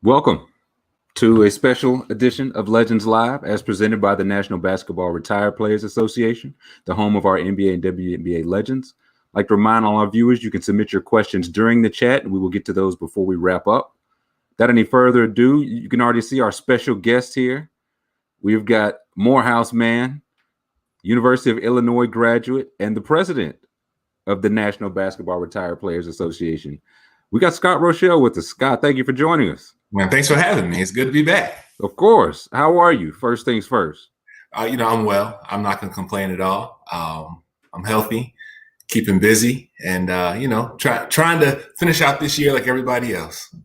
Welcome to a special edition of Legends Live as presented by the National Basketball Retired Players Association, the home of our NBA and WNBA legends. I'd like to remind all our viewers you can submit your questions during the chat, and we will get to those before we wrap up. Without any further ado, you can already see our special guest here. We've got Morehouse man, University of Illinois graduate, and the president of the National Basketball Retired Players Association. We got Scott Rochelle with us. Scott, thank you for joining us. Man, thanks for having me. It's good to be back. Of course. How are you? First things first. I'm well. I'm not going to complain at all. I'm healthy, keeping busy, and trying to finish out this year like everybody else.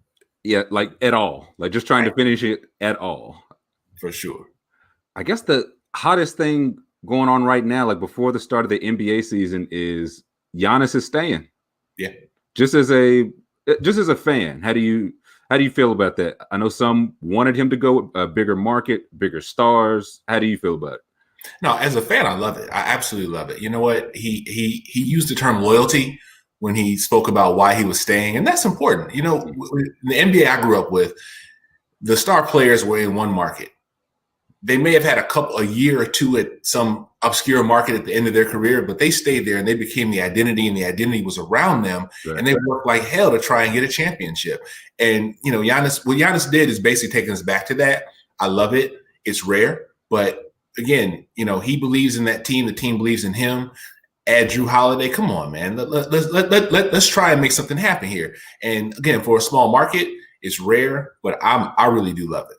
Yeah, like at all. Like just trying to finish it at all. For sure. I guess the hottest thing going on right now, like before the start of the NBA season, is Giannis is staying. Yeah. Just as a fan, how do you feel about that? I know some wanted him to go with a bigger market, bigger stars. How do you feel about it? No, as a fan, I love it. I absolutely love it. You know what? He used the term loyalty when he spoke about why he was staying, and that's important. You know, in the NBA I grew up with, the star players were in one market. They may have had a year or two at some obscure market at the end of their career, but they stayed there and they became the identity, and the identity was around them. Right. And they worked like hell to try and get a championship. And, what Giannis did is basically taking us back to that. I love it. It's rare. But again, he believes in that team. The team believes in him. Add Drew Holiday. Come on, man. Let's try and make something happen here. And again, for a small market, it's rare, but I really do love it.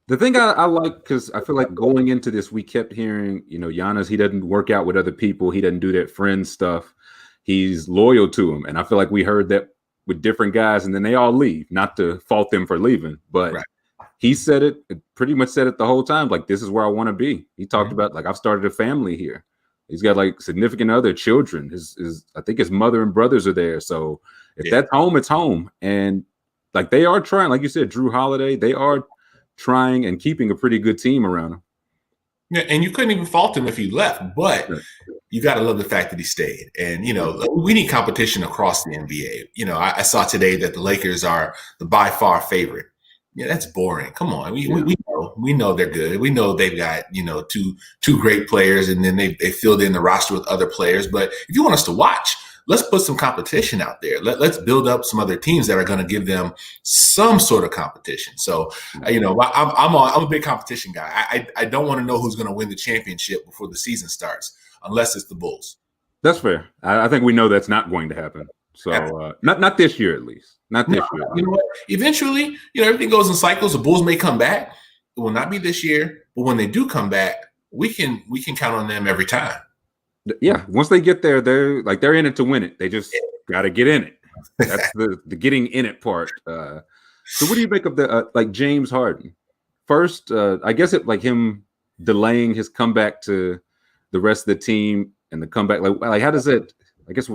The thing I like, because I feel like going into this, we kept hearing, Giannis, he doesn't work out with other people. He doesn't do that friend stuff. He's loyal to him. And I feel like we heard that with different guys, and then they all leave. Not to fault them for leaving, but right. He said it, pretty much said it the whole time, like, this is where I want to be. He talked about, like, I've started a family here. He's got, like, significant other children. I think his mother and brothers are there. So if that's home, it's home. And, like, they are trying, like you said, Drew Holiday, they are trying and keeping a pretty good team around him. Yeah, and you couldn't even fault him if he left, but you got to love the fact that he stayed. And, we need competition across the NBA. I saw today that the Lakers are the by far favorite. Yeah, that's boring. Come on. We know they're good. We know they've got, two great players, and then they filled in the roster with other players. But if you want us to watch, let's put some competition out there. Let's build up some other teams that are going to give them some sort of competition. So, I'm a big competition guy. I don't want to know who's going to win the championship before the season starts, unless it's the Bulls. That's fair. I think we know that's not going to happen. So not this year, at least. Not this year. You know what? Eventually, everything goes in cycles. The Bulls may come back. It will not be this year, but when they do come back, we can count on them every time. Yeah, once they get there, they're in it to win it. They just got to get in it. That's the getting in it part. So what do you make of the like James Harden? First, I guess it like him delaying his comeback to the rest of the team and the comeback. Like how does that? I guess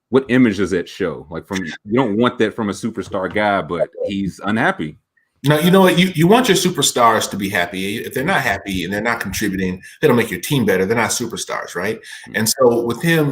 what image does that show? Like you don't want that from a superstar guy, but he's unhappy. No, you know what? You want your superstars to be happy. If they're not happy and they're not contributing, they don't make your team better. They're not superstars, right? Mm-hmm. And so with him,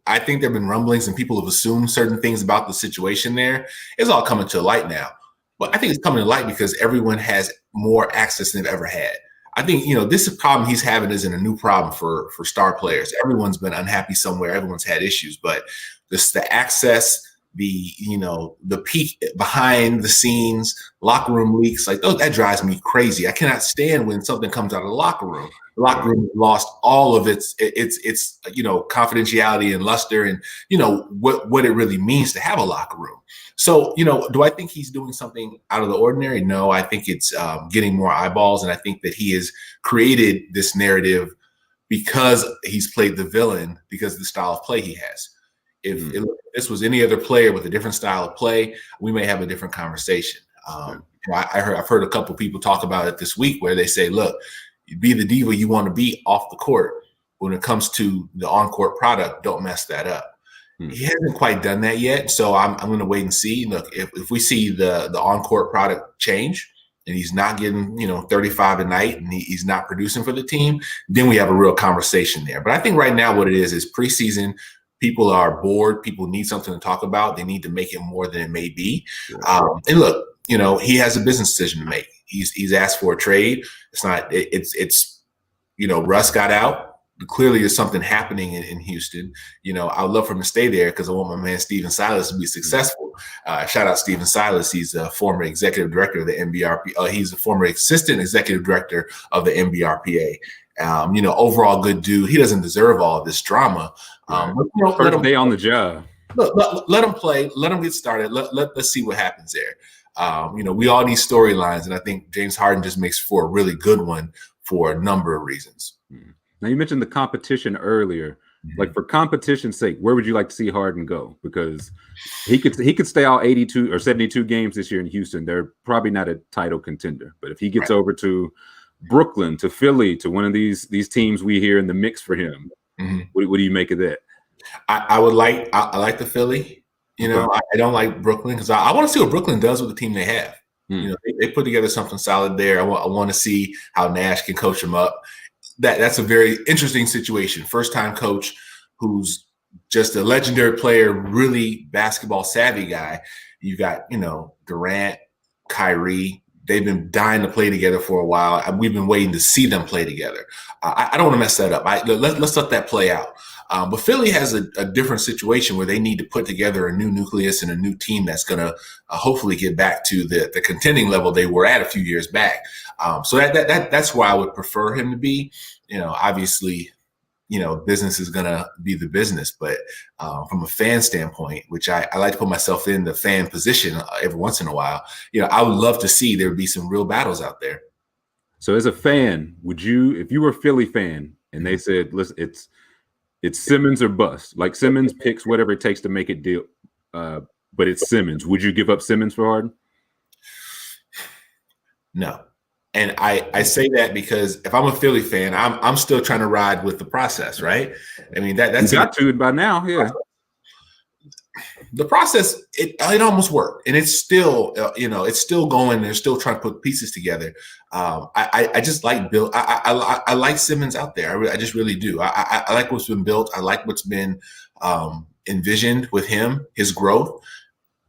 I think there have been rumblings and people have assumed certain things about the situation there. It's all coming to light now. But I think it's coming to light because everyone has more access than they've ever had. I think, this problem he's having isn't a new problem for star players. Everyone's been unhappy somewhere. Everyone's had issues, but the access, the peek behind the scenes, locker room leaks, like that drives me crazy. I cannot stand when something comes out of the locker room. The locker room lost all of its confidentiality and luster and what it really means to have a locker room. So do I think he's doing something out of the ordinary? No, I think it's getting more eyeballs, and I think that he has created this narrative because he's played the villain because of the style of play he has. If this was any other player with a different style of play, we may have a different conversation. I've heard a couple of people talk about it this week where they say, look, be the diva you want to be off the court. When it comes to the on-court product, don't mess that up. He hasn't quite done that yet, so I'm going to wait and see. Look, if we see the on-court product change and he's not getting 35 a night and he's not producing for the team, then we have a real conversation there. But I think right now what it is preseason. People are bored. People need something to talk about. They need to make it more than it may be. And look, he has a business decision to make. He's asked for a trade. It's Russ got out. Clearly, there's something happening in Houston. I would love for him to stay there because I want my man Steven Silas to be successful. Shout out Steven Silas. He's a former executive director of the NBRP. He's a former assistant executive director of the NBRPA. Overall good dude. He doesn't deserve all of this drama. But, first day on the job. Let him play. Let him get started. Let's see what happens there. We all need storylines, and I think James Harden just makes for a really good one for a number of reasons. Now, you mentioned the competition earlier. Mm-hmm. Like, for competition's sake, where would you like to see Harden go? Because he could stay out 82 or 72 games this year in Houston. They're probably not a title contender. But if he gets over to Brooklyn, to Philly, to one of these teams we hear in the mix for him, what do you make of that? I like the Philly. I don't like Brooklyn because I want to see what Brooklyn does with the team they have. They put together something solid there. I want to see how Nash can coach them up. That's a very interesting situation. First-time coach who's just a legendary player, really basketball savvy guy. You got, Durant, Kyrie. They've been dying to play together for a while. We've been waiting to see them play together. I don't want to mess that up. Let's let that play out. But Philly has a different situation where they need to put together a new nucleus and a new team that's going to hopefully get back to the contending level they were at a few years back. So that's where I would prefer him to be. Obviously, business is going to be the business, but from a fan standpoint, which I like to put myself in the fan position every once in a while, I would love to see there be some real battles out there. So as a fan, would you, if you were a Philly fan and they said, listen, it's Simmons or bust, like Simmons picks whatever it takes to make it deal, but it's Simmons, would you give up Simmons for Harden? No. And I say that because if I'm a Philly fan, I'm still trying to ride with the process, right? I mean, that's got to by now, yeah. The process, it almost worked, and it's still, it's still going. They're still trying to put pieces together. I just like Bill. I like Simmons out there. I just really do. I like what's been built. I like what's been envisioned with him, his growth.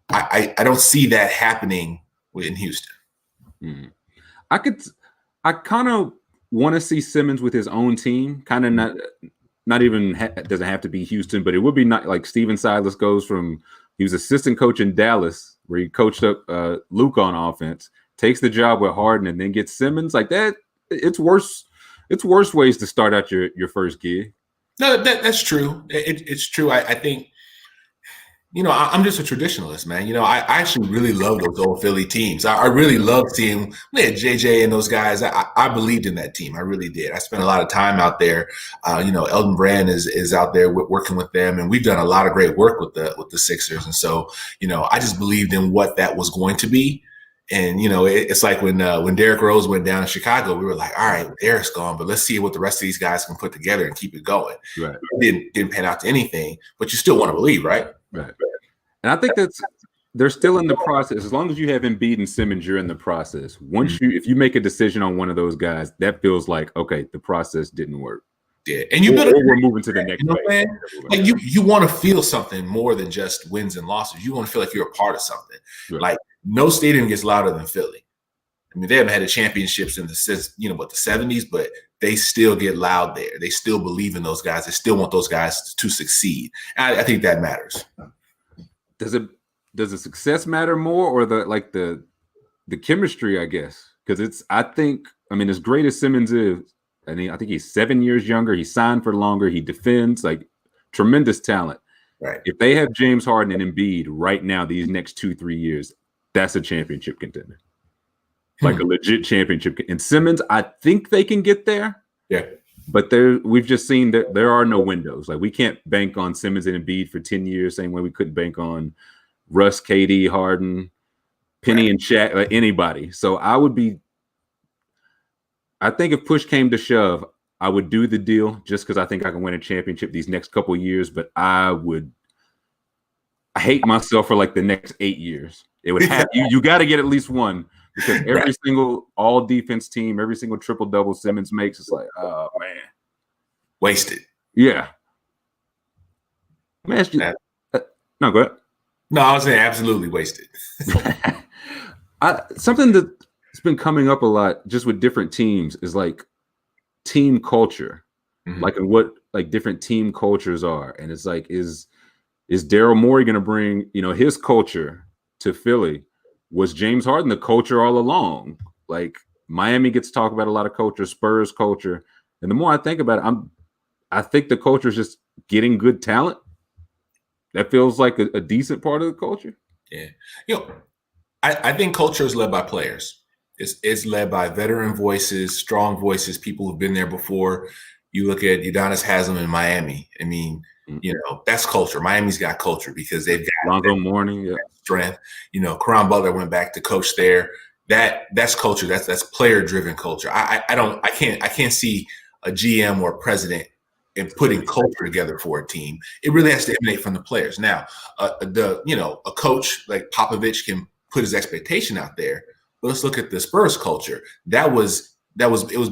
I don't see that happening in Houston. Mm-hmm. I kind of want to see Simmons with his own team, kind of not even doesn't have to be Houston, but it would be not like Steven Silas goes from, he was assistant coach in Dallas where he coached up Luke on offense, takes the job with Harden and then gets Simmons like that. It's worse ways to start out your first gig. No, that's true. It's true. I think, I'm just a traditionalist, man. I actually really love those old Philly teams. I really love seeing JJ and those guys. I believed in that team. I really did. I spent a lot of time out there. Elton Brand is out there working with them, and we've done a lot of great work with the Sixers. And so, I just believed in what that was going to be. And, it's like when Derrick Rose went down in Chicago, we were like, all right, Derek's gone, but let's see what the rest of these guys can put together and keep it going. Right. It didn't pan out to anything, but you still want to believe, right? Right. And I think they're still in the process. As long as you have Embiid and Simmons, you're in the process. If you make a decision on one of those guys, that feels like, okay, the process didn't work. Yeah, and we're moving to the next phase. Like you want to feel something more than just wins and losses. You want to feel like you're a part of something. Right. Like no stadium gets louder than Philly. I mean, they haven't had the championships in the 70s, but they still get loud there. They still believe in those guys. They still want those guys to succeed. And I think that matters. Does the success matter more, or the chemistry, I guess? Because as great as Simmons is, I think he's 7 years younger. He signed for longer. He defends, like, tremendous talent. Right. If they have James Harden and Embiid right now, these next 2-3 years, that's a championship contender. Like a legit championship. And Simmons, I think they can get there. Yeah. But we've just seen that there are no windows. Like, we can't bank on Simmons and Embiid for 10 years, same way we couldn't bank on Russ, KD, Harden, Penny, and Shaq, anybody. So I think if push came to shove, I would do the deal just because I think I can win a championship these next couple of years. But I hate myself for like the next 8 years. It would have you got to get at least one. Because every single all defense team, every single triple double Simmons makes, it's like, oh man, wasted. Yeah. Let me ask you. No, go ahead. No, I was saying absolutely wasted. Something that's been coming up a lot just with different teams is like team culture, like and what like different team cultures are, and it's like is Daryl Morey going to bring his culture to Philly? Was James Harden the culture all along? Like Miami gets talked about a lot of culture, Spurs culture, and the more I think about it, I think the culture is just getting good talent. That feels like a decent part of the culture. Yeah, I think culture is led by players. It's led by veteran voices, strong voices, people who've been there before. You look at Udonis Haslem in Miami. I mean, that's culture. Miami's got culture because they've got Lonzo Mourning, strength. Karan Butler went back to coach there. That's culture. That's player driven culture. I can't see a GM or a president and putting culture together for a team. It really has to emanate from the players. Now, a coach like Popovich can put his expectation out there. But let's look at the Spurs culture. It was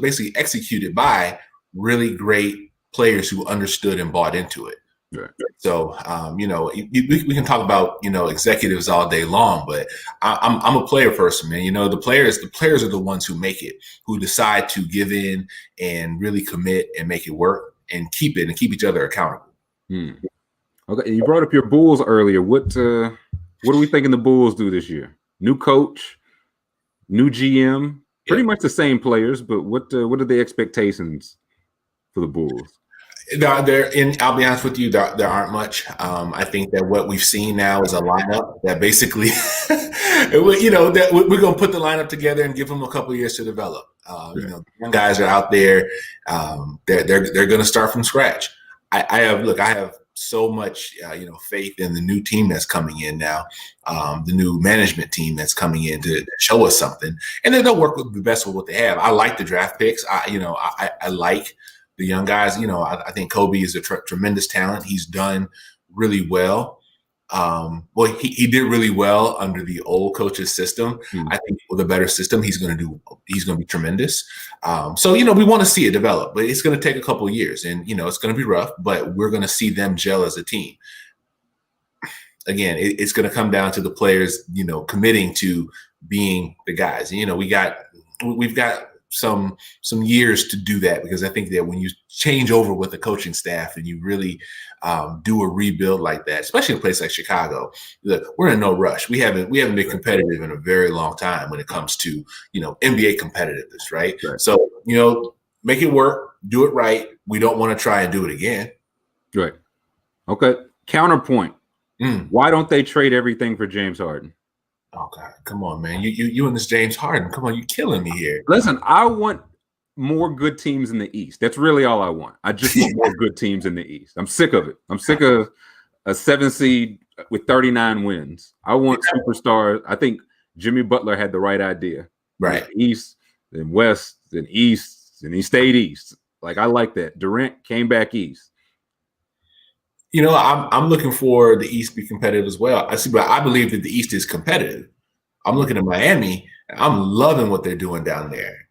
basically executed by really great players who understood and bought into it. Right. So, we can talk about, executives all day long, but I'm a player person, man. The players are the ones who make it, who decide to give in and really commit and make it work and keep it and keep each other accountable. Okay. You brought up your Bulls earlier. What are we thinking the Bulls do this year? New coach, new GM, pretty much the same players, but what are the expectations for the Bulls? I'll be honest with you, there aren't much. I think that what we've seen now is a lineup that basically, that we're going to put the lineup together and give them a couple of years to develop. The young guys are out there. They're going to start from scratch. I have so much, faith in the new team that's coming in now, the new management team that's coming in to show us something, and then they'll work with the best with what they have. I like the draft picks. I like the young guys. I think Kobe is a tremendous talent. He's done really well. He did really well under the old coach's system. I think with a better system, he's going to be tremendous. We want to see it develop, but it's going to take a couple of years, and it's going to be rough. But we're going to see them gel as a team. Again, it's going to come down to the players, committing to being the guys. We've got some years to do that, because I think that when you change over with the coaching staff and you really do a rebuild like that, especially in a place like Chicago, we're in no rush. We haven't been competitive in a very long time when it comes to NBA competitiveness, right? So make it work, do it right. We don't want to try and do it again. Right. Okay. Counterpoint. Why don't they trade everything for James Harden? Oh God, come on, man. You and this James Harden. Come on, you're killing me here. Listen, I want more good teams in the East. That's really all I want. I just want more good teams in the East. I'm sick of it. I'm sick of a 7 seed with 39 wins. I want superstars. I think Jimmy Butler had the right idea. Right. East, then West, then East, and he stayed East. Like, I like that. Durant came back East. I'm looking for the East to be competitive as well. I believe that the East is competitive. I'm looking at Miami. I'm loving what they're doing down there.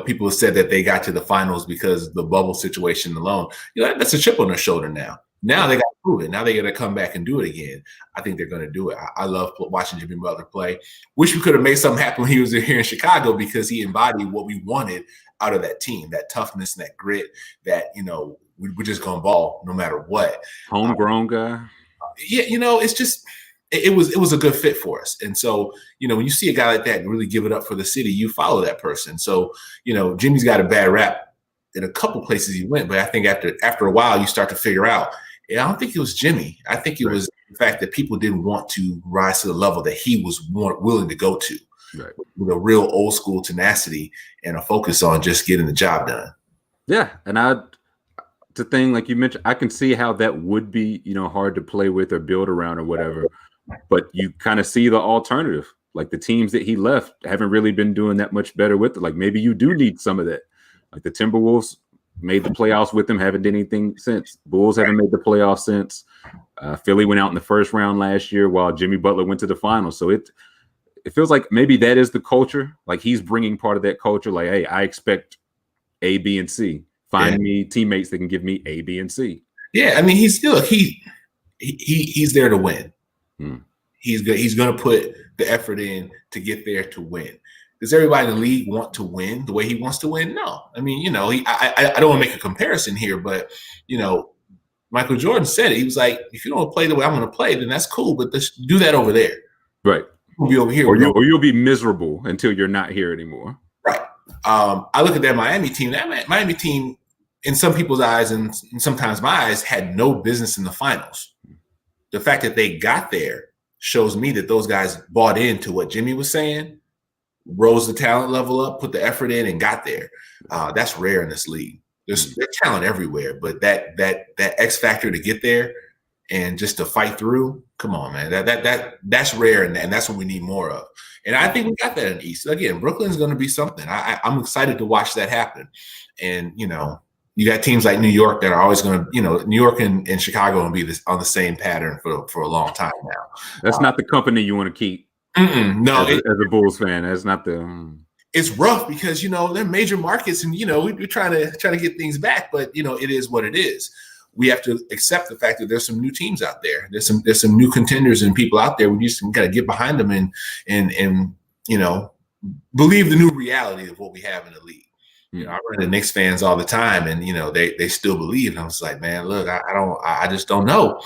People have said that they got to the finals because of the bubble situation alone. That's a chip on their shoulder now. Now they got to prove it. Now they got to come back and do it again. I think they're going to do it. I love watching Jimmy Butler play. Wish we could have made something happen when he was here in Chicago, because he embodied what we wanted out of that team, that toughness and that grit, that, we're just going to ball no matter what. Homegrown guy. It's just it was a good fit for us. And so, when you see a guy like that really give it up for the city, you follow that person. So, Jimmy's got a bad rap in a couple places he went, but I think after a while you start to figure out, I don't think it was Jimmy. I think it was the fact that people didn't want to rise to the level that he was willing to go to. Right. With a real old school tenacity and a focus on just getting the job done. Yeah. And the thing, like you mentioned, I can see how that would be, hard to play with or build around or whatever. But you kind of see the alternative. Like the teams that he left haven't really been doing that much better with it. Like maybe you do need some of that. Like the Timberwolves made the playoffs with him, haven't done anything since. Bulls haven't made the playoffs since. Philly went out in the first round last year while Jimmy Butler went to the finals. So it feels like maybe that is the culture. Like he's bringing part of that culture. Like, hey, I expect A, B, and C. Find me teammates that can give me A, B, and C. Yeah, I mean, he's there to win. He's going to put the effort in to get there to win. Does everybody in the league want to win the way he wants to win? No. I mean, I don't want to make a comparison here, but, Michael Jordan said it. He was like, if you don't play the way I'm going to play, then that's cool, but let's do that over there. Right. We'll be over here. Or you'll be miserable until you're not here anymore. Right. I look at that Miami team. That Miami team, in some people's eyes and sometimes my eyes, had no business in the finals. The fact that they got there shows me that those guys bought into what Jimmy was saying, rose the talent level up, put the effort in, and got there. That's rare in this league. There's talent everywhere, but that X factor to get there and just to fight through, come on, man. That's rare, and that's what we need more of. And I think we got that in the East. Again, Brooklyn's going to be something. I'm excited to watch that happen. And you got teams like New York that are always going to, New York and Chicago will be on the same pattern for a long time now. That's not the company you want to keep. No, as a Bulls fan, that's not the. It's rough because they're major markets, and we're trying to get things back, but it is what it is. We have to accept the fact that there's some new teams out there. There's some new contenders and people out there. We just got to get behind them and believe the new reality of what we have in the league. I run into Knicks fans all the time, and they still believe. And I was like, man, look, I just don't know.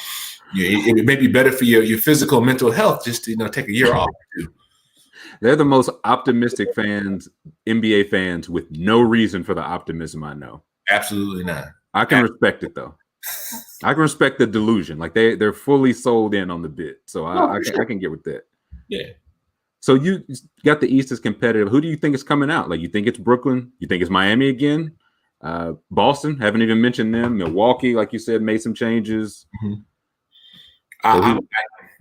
It may be better for your physical and mental health just to take a year off. They're the most optimistic fans, NBA fans, with no reason for the optimism I know. Absolutely not. I can respect it though. I can respect the delusion. Like they're fully sold in on the bit. So I can get with that. Yeah. So you got the East as competitive. Who do you think is coming out? Like you think it's Brooklyn? You think it's Miami again? Boston, haven't even mentioned them. Milwaukee, like you said, made some changes. Mm-hmm. I'm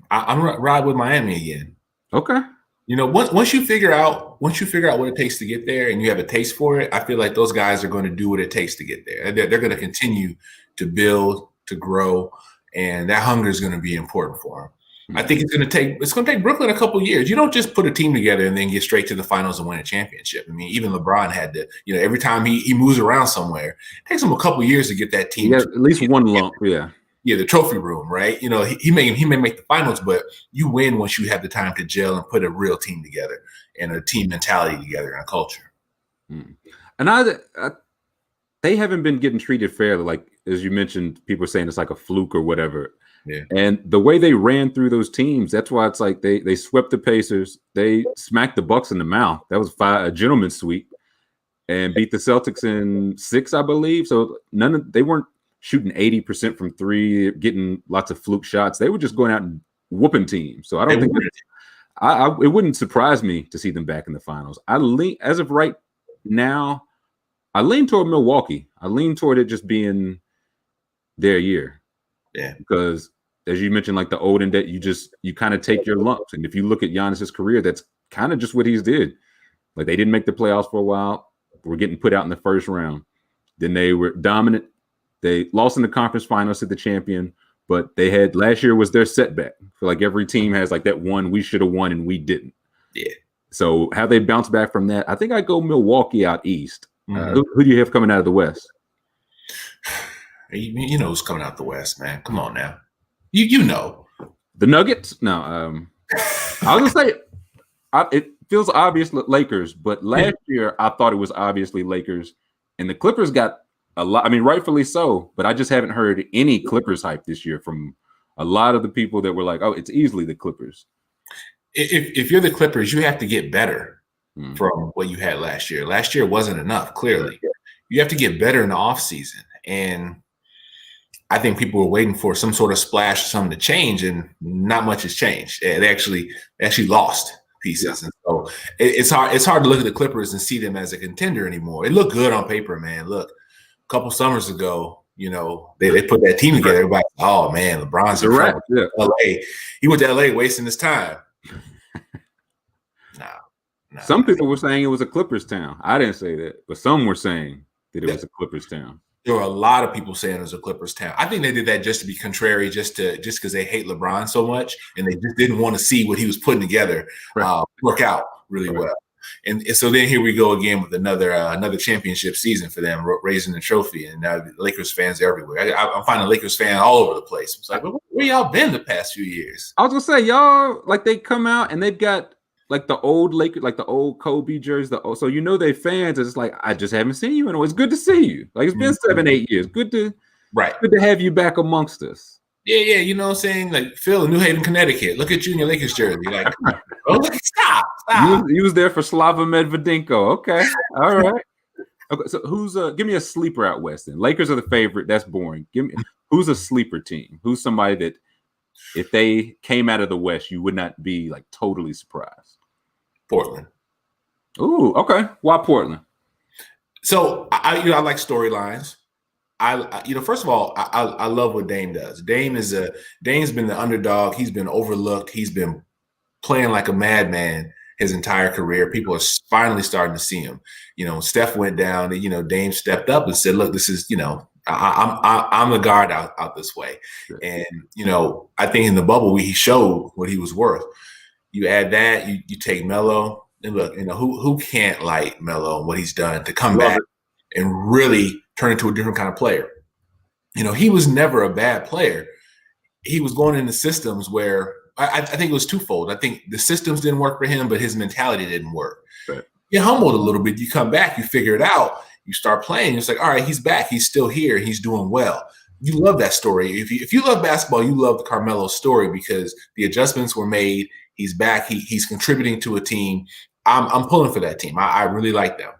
gonna ride with Miami again. Okay. Once you figure out what it takes to get there and you have a taste for it, I feel like those guys are going to do what it takes to get there. They're going to continue to build, to grow, and that hunger is going to be important for them. Mm-hmm. I think it's going to take Brooklyn a couple of years. You don't just put a team together and then get straight to the finals and win a championship. I mean, even LeBron had to, every time he moves around somewhere, it takes him a couple of years to get that team. Yeah, at least one lump, yeah. Yeah, the trophy room, right? He may make the finals, but you win once you have the time to gel and put a real team together and a team mentality together and a culture. And they haven't been getting treated fairly. Like, as you mentioned, people are saying it's like a fluke or whatever. Yeah. And the way they ran through those teams, that's why it's like they swept the Pacers. They smacked the Bucks in the mouth. That was a gentleman's sweep, and beat the Celtics in 6, I believe. So they weren't shooting 80% from 3, getting lots of fluke shots. They were just going out and whooping teams. So I don't think it wouldn't surprise me to see them back in the finals. As of right now, I lean toward Milwaukee. I lean toward it just being their year. Yeah. Because as you mentioned, like the olden day, you kind of take your lumps. And if you look at Giannis's career, that's kind of just what he's did. Like they didn't make the playoffs for a while. We're getting put out in the first round. Then they were dominant. They lost in the conference finals to the champion, but they had last year was their setback. I feel like every team has like that one we should have won and we didn't. Yeah. So how they bounce back from that? I think I go Milwaukee out east. Mm-hmm. Who do you have coming out of the West? You know who's coming out the West, man. Come on now. You know. The Nuggets? No. I was gonna say it feels obvious Lakers, but last year I thought it was obviously Lakers, and the Clippers got a lot. I mean, rightfully so, but I just haven't heard any Clippers hype this year from a lot of the people that were like, "Oh, it's easily the Clippers." If you're the Clippers, you have to get better from what you had last year. Last year wasn't enough. Clearly, you have to get better in the offseason. And I think people were waiting for some sort of splash or something to change, and not much has changed. They actually lost pieces, and so it's hard to look at the Clippers and see them as a contender anymore. It looked good on paper, man. Look. A couple summers ago, they put that team together. Everybody, oh man, LeBron's in front. Yeah. LA. He went to LA wasting his time. No. Some people were saying it was a Clippers town. I didn't say that, but some were saying that it was a Clippers town. There were a lot of people saying it was a Clippers town. I think they did that just to be contrary, just because they hate LeBron so much, and they just didn't want to see what he was putting together work out really well. And so then here we go again with another championship season for them, raising the trophy. And now Lakers fans everywhere. I'm finding Lakers fans all over the place. It's like, Where y'all been the past few years? I was gonna say y'all like they come out and they've got like the old Lakers, like the old Kobe jerseys. So they fans. It's like I just haven't seen you, and it's good to see you. Like it's been 7-8 years. Good to have you back amongst us. Yeah, you know what I'm saying? Like Phil in New Haven, Connecticut. Look at you in your Lakers jersey. Like, oh, stop. You was there for Slava Medvedenko. Okay, all right. Okay, so who's give me a sleeper out west then. Lakers are the favorite. That's boring. Give me who's a sleeper team? Who's somebody that if they came out of the West, you would not be like totally surprised? Portland. Ooh, okay. Why Portland? So I like storylines. First of all, I love what Dame does. Dame's been the underdog. He's been overlooked. He's been playing like a madman his entire career. People are finally starting to see him. Steph went down, and Dame stepped up and said, "Look, this is I'm the guard out this way." Sure. And I think in the bubble he showed what he was worth. You add that, you take Melo, and look, who can't like Melo and what he's done to come back and really turn into a different kind of player. He was never a bad player. He was going into systems where I think it was twofold. I think the systems didn't work for him, but his mentality didn't work. Right. You're humbled a little bit. You come back, you figure it out, you start playing. It's like, all right, he's back. He's still here. He's doing well. You love that story. If you love basketball, you love the Carmelo story because the adjustments were made. He's back. He's contributing to a team. I'm pulling for that team. I really like them.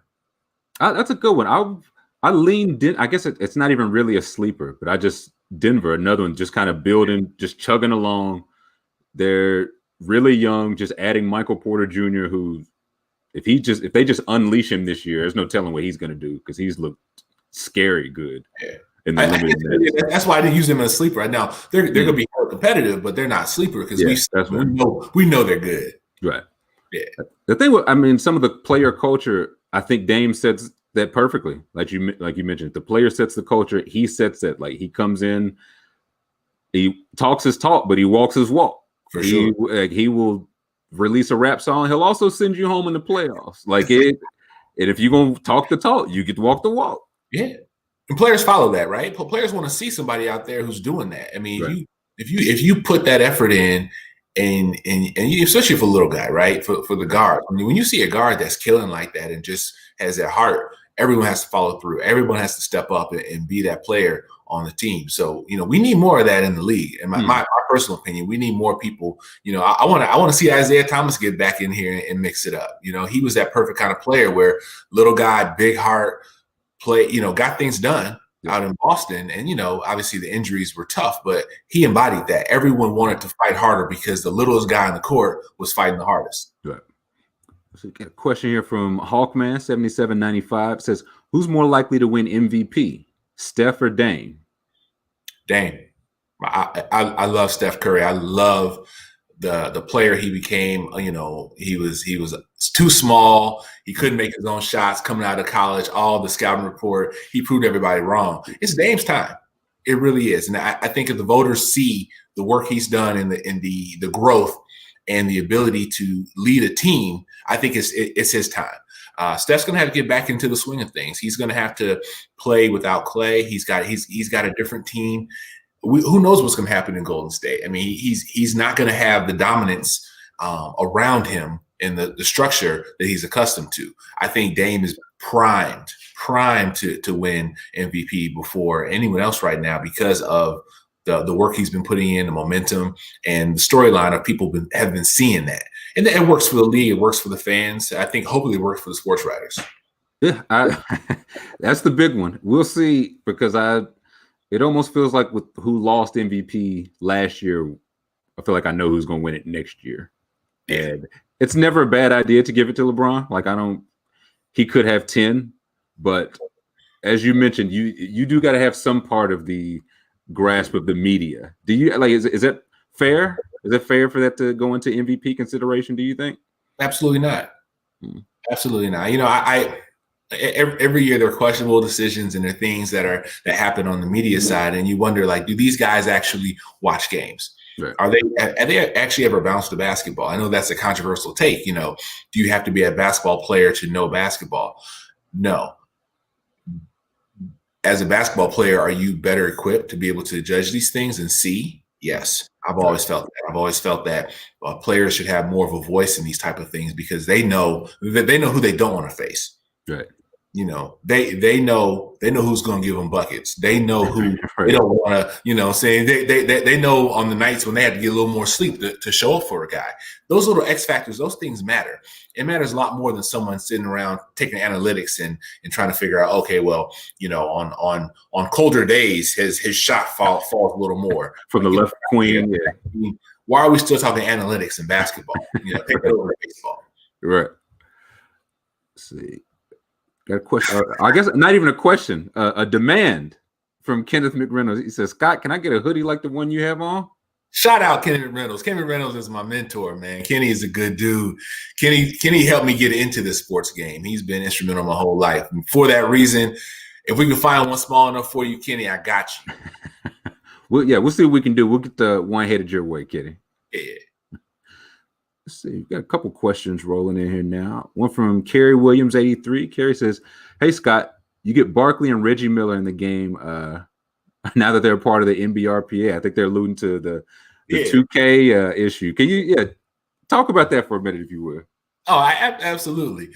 That's a good one. I leaned in. I guess it's not even really a sleeper, but Denver, another one, just kind of building, just chugging along. They're really young, just adding Michael Porter Jr., who, if they just unleash him this year, there's no telling what he's going to do because he's looked scary good. Yeah. That's why I didn't use them as a sleeper right now. They're going to be more competitive, but they're not sleeper because we know they're good. Right. Yeah. The thing some of the player culture, I think Dame sets that perfectly. Like you mentioned, the player sets the culture. He sets that. Like he comes in, he talks his talk, but he walks his walk. For sure. He will release a rap song. He'll also send you home in the playoffs. And if you're going to talk the talk, you get to walk the walk. Yeah. And players follow that, right? Players want to see somebody out there who's doing that. I mean, right. if you put that effort in, and you, especially for a little guy, right? For the guard, I mean, when you see a guard that's killing like that and just has that heart, everyone has to follow through. Everyone has to step up and be that player on the team. So we need more of that in the league. In my personal opinion, we need more people. I want to see Isaiah Thomas get back in here and mix it up. He was that perfect kind of player where little guy, big heart. Got things done out in Boston. And, obviously the injuries were tough, but he embodied that. Everyone wanted to fight harder because the littlest guy on the court was fighting the hardest. Right. So a question here from Hawkman 7795 says, who's more likely to win MVP, Steph or Dame? Dame. I love Steph Curry. I love the player he became. He was too small. He couldn't make his own shots coming out of college. All the scouting report, he proved everybody wrong. It's Dame's time. It really is. And I think if the voters see the work he's done in the growth and the ability to lead a team, I think it's his time. Steph's going to have to get back into the swing of things. He's going to have to play without Clay. He's got a different team. Who knows what's going to happen in Golden State? I mean, he's not going to have the dominance around him in the structure that he's accustomed to. I think Dame is primed to win MVP before anyone else right now because of the work he's been putting in, the momentum, and the storyline of people have been seeing that. And it works for the league. It works for the fans. I think hopefully it works for the sports writers. Yeah, that's the big one. We'll see because it almost feels like with who lost MVP last year, I feel like I know who's going to win it next year. And it's never a bad idea to give it to LeBron. Like he could have 10, but as you mentioned, you do got to have some part of the grasp of the media. Do you is that fair? Is it fair for that to go into MVP consideration? Do you think? Absolutely not. Absolutely not. Every year there are questionable decisions and there are things that happen on the media side, and you wonder, do these guys actually watch games? Right. Are they actually ever bounced a basketball? I know that's a controversial take. Do you have to be a basketball player to know basketball? No. As a basketball player, are you better equipped to be able to judge these things and see? Yes, I've always felt that. I've always felt that players should have more of a voice in these type of things because they know who they don't want to face. Right. You know, they know who's going to give them buckets. They know who Right. they don't want to, you know, saying they know on the nights when they have to get a little more sleep to show up for a guy. Those little X factors, those things matter. It matters a lot more than someone sitting around taking analytics and trying to figure out, okay, well, you know, on colder days, his shot falls a little more From the left queen. Yeah. I mean, why are we still talking analytics in basketball? You know, take it over baseball. Right. Let's see. Got a question. I guess not even a question. A demand from Kenneth McReynolds. He says, "Scott, can I get a hoodie like the one you have on?" Shout out Kenny McReynolds. Kenny McReynolds is my mentor, man. Kenny is a good dude. Kenny helped me get into this sports game. He's been instrumental my whole life. And for that reason, if we can find one small enough for you, Kenny, I got you. We'll see what we can do. We'll get the one headed your way, Kenny. Yeah. Let's see. We've got a couple questions rolling in here now. One from Kerry Williams, 83. Kerry says, "Hey, Scott, you get Barkley and Reggie Miller in the game now that they're part of the NBRPA. I think they're alluding to the 2K issue. Can you talk about that for a minute, if you would?" Oh, absolutely.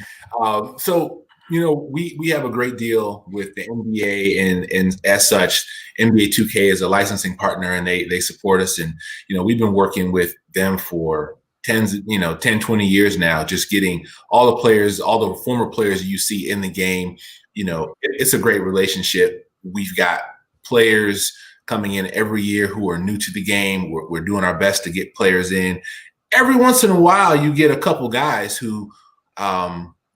So, you know, we have a great deal with the NBA and as such, NBA 2K is a licensing partner and they support us. And, you know, we've been working with them for 10, 20 years now, just getting all the players, all the former players you see in the game. You know, it's a great relationship. We've got players coming in every year who are new to the game. We're doing our best to get players in. Every once in a while, you get a couple guys who,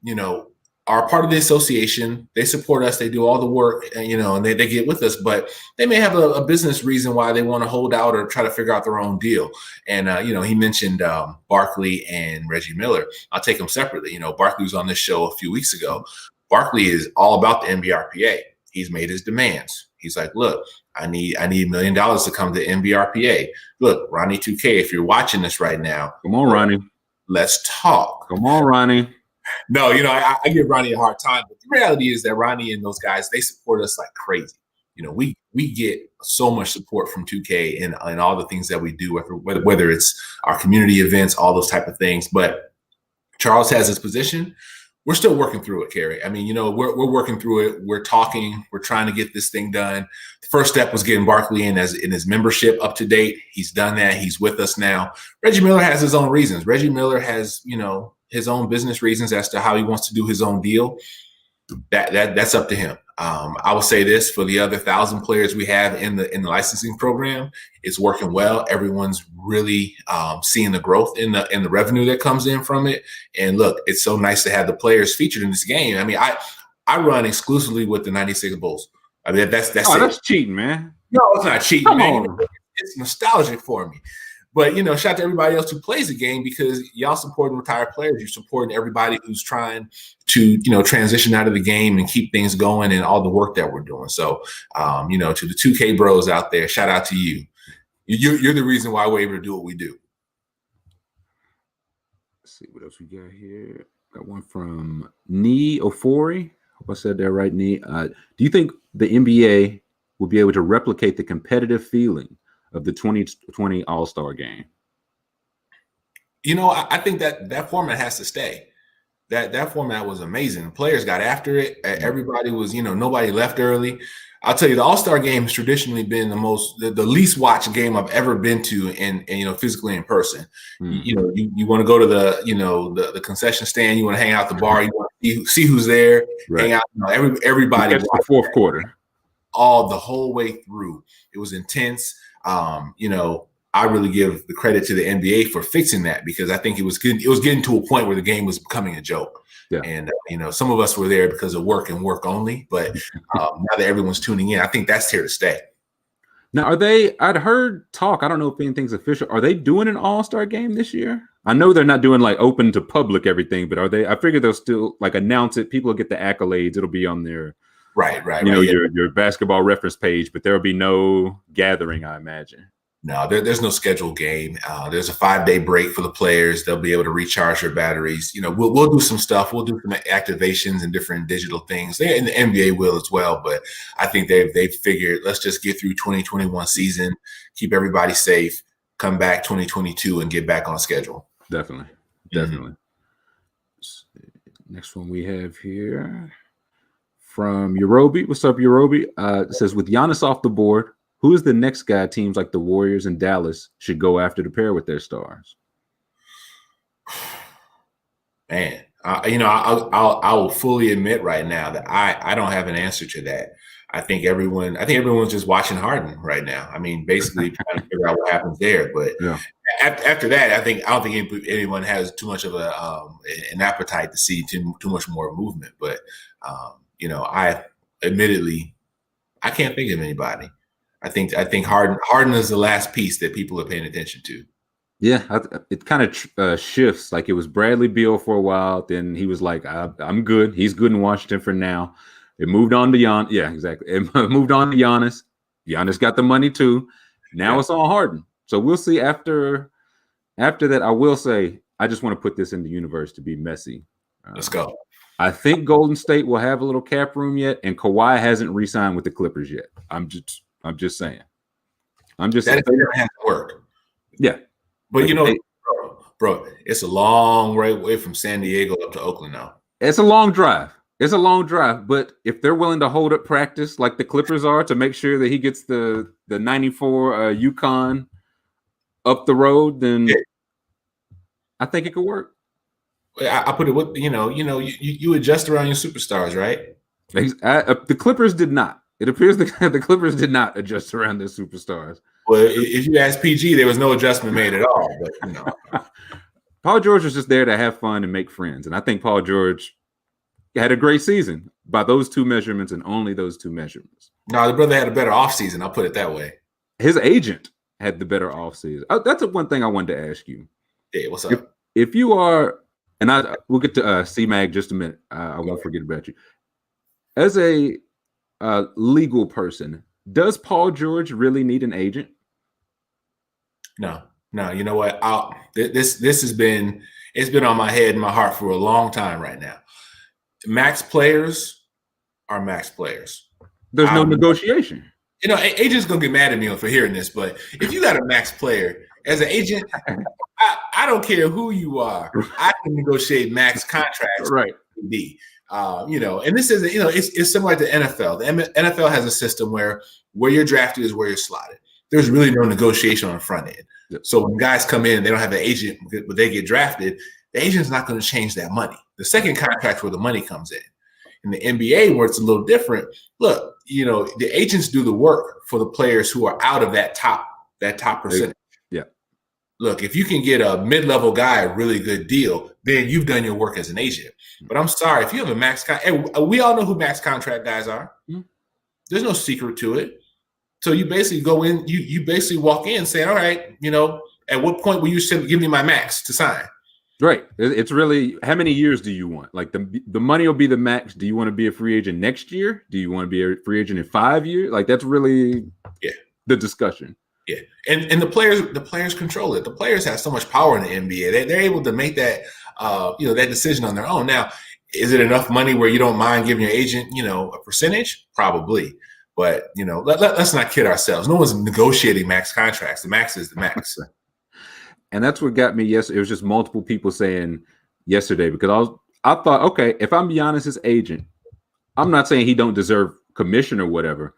you know, are part of the association. They support us. They do all the work, and, you know, and they get with us, but they may have a business reason why they want to hold out or try to figure out their own deal. And, you know, he mentioned Barkley and Reggie Miller. I'll take them separately. You know, Barkley was on this show a few weeks ago. Barkley is all about the NBRPA. He's made his demands. He's like, look, I need $1 million to come to NBRPA. Look, Ronnie 2K, if you're watching this right now, come on, Ronnie. Let's talk. Come on, Ronnie. No, you know, I give Ronnie a hard time, but the reality is that Ronnie and those guys, they support us like crazy. You know, we get so much support from 2K and all the things that we do, whether it's our community events, all those type of things. But Charles has his position. We're still working through it, Kerry. I mean, you know, we're working through it. We're talking. We're trying to get this thing done. The first step was getting Barkley in his membership up to date. He's done that. He's with us now. Reggie Miller has his own reasons. Reggie Miller has, you know, his own business reasons as to how he wants to do his own deal. That's up to him. I will say this for the other 1,000 players we have in the licensing program, it's working well. Everyone's really seeing the growth in the revenue that comes in from it. And look, it's so nice to have the players featured in this game. I mean, I run exclusively with the 96 Bulls. I mean, that's cheating, man. No, it's not cheating, Come man. on. It's nostalgic for me. But, you know, shout out to everybody else who plays the game because y'all supporting retired players. You're supporting everybody who's trying to, you know, transition out of the game and keep things going and all the work that we're doing. So, you know, to the 2K bros out there, shout out to you. You're the reason why we're able to do what we do. Let's see what else we got here. Got one from Nee Ofori. Hope I said that right, Nee. Do you think the NBA will be able to replicate the competitive feeling of the 2020 All-Star game? You know, I think that format has to stay. That format was amazing. Players got after it. Everybody was, you know, nobody left early. I'll tell you, the All-Star game has traditionally been the least watched game I've ever been to and you know, physically in person. Mm-hmm. You know, you want to go to the concession stand, you want to hang out at the bar, you want to see who's there, right. Hang out, you know, everybody. The fourth quarter. The whole way through. It was intense. You know, I really give the credit to the NBA for fixing that because I think it was good. It was getting to a point where the game was becoming a joke. Yeah. And, you know, some of us were there because of work and work only. But now that everyone's tuning in, I think that's here to stay. Now, I'd heard talk, I don't know if anything's official. Are they doing an All-Star game this year? I know they're not doing like open to public everything, but I figure they'll still like announce it. People will get the accolades. It'll be on their Right. You know, your basketball reference page, but there'll be no gathering, I imagine. No, there's no scheduled game. There's a 5-day break for the players. They'll be able to recharge their batteries. We'll do some stuff. We'll do some activations and different digital things. And the NBA will as well. But I think they've figured, let's just get through 2021 season, keep everybody safe, come back 2022 and get back on schedule. Definitely. Next one we have here from Yorobi. What's up, Yorobi? It says, with Giannis off the board, who is the next guy teams like the Warriors and Dallas should go after to pair with their stars? Man, I will fully admit right now that I don't have an answer to that. I think everyone's just watching Harden right now. I mean, basically trying to figure out what happens there. But yeah. After that, I don't think anyone has too much of an appetite to see too much more movement. But I admittedly I can't think of anybody. I think Harden is the last piece that people are paying attention to. Yeah, it kind of shifts. Like it was Bradley Beal for a while. Then he was like, I'm good. He's good in Washington for now. It moved on to Giannis. Yeah, exactly. It moved on to Giannis. Giannis got the money too. Now it's on Harden. So we'll see after that. I will say, I just want to put this in the universe to be messy. Let's go. I think Golden State will have a little cap room yet, and Kawhi hasn't re-signed with the Clippers yet. I'm just saying. That hasn't worked. Yeah. But bro, it's a long way from San Diego up to Oakland now. It's a long drive. But if they're willing to hold up practice like the Clippers are to make sure that he gets the 94 Yukon up the road, then I think it could work. I put it with you adjust around your superstars, right? The Clippers did not. It appears the Clippers did not adjust around their superstars. Well, if you ask PG, there was no adjustment made at all. But Paul George was just there to have fun and make friends, and I think Paul George had a great season by those two measurements and only those two measurements. No, the brother had a better offseason. I'll put it that way. His agent had the better offseason. That's one thing I wanted to ask you. Yeah, what's up? If you are, and we'll get to C-Mag just a minute. I won't forget about you. As a legal person, does Paul George really need an agent? No. You know what? This has been on my head and my heart for a long time right now. Max players are max players. There's no negotiation. Agents gonna get mad at me for hearing this, but if you got a max player as an agent, I don't care who you are. I can negotiate max contracts. Right. And this isn't, it's similar to the NFL. The NFL has a system where you're drafted is where you're slotted. There's really no negotiation on the front end. Yep. So when guys come in, they don't have an agent, but they get drafted, the agent's not going to change that money. The second contract where the money comes in. In the NBA, where it's a little different, look, the agents do the work for the players who are out of that top percentage. Yeah. Look, if you can get a mid-level guy a really good deal, then you've done your work as an agent. But I'm sorry, if you have a max contract, we all know who max contract guys are. Mm-hmm. There's no secret to it. So you basically go in, you basically walk in saying, all right, at what point will you give me my max to sign? Right. It's really, how many years do you want? Like the money will be the max. Do you want to be a free agent next year? Do you want to be a free agent in 5 years? Like that's really the discussion. Yeah. And the players control it. The players have so much power in the NBA. They're able to make that that decision on their own. Now, is it enough money where you don't mind giving your agent, a percentage? Probably. But, let's not kid ourselves. No one's negotiating max contracts. The max is the max. And that's what got me. Yes, it was just multiple people saying yesterday because I thought, okay, if I'm Giannis's agent, I'm not saying he don't deserve commission or whatever,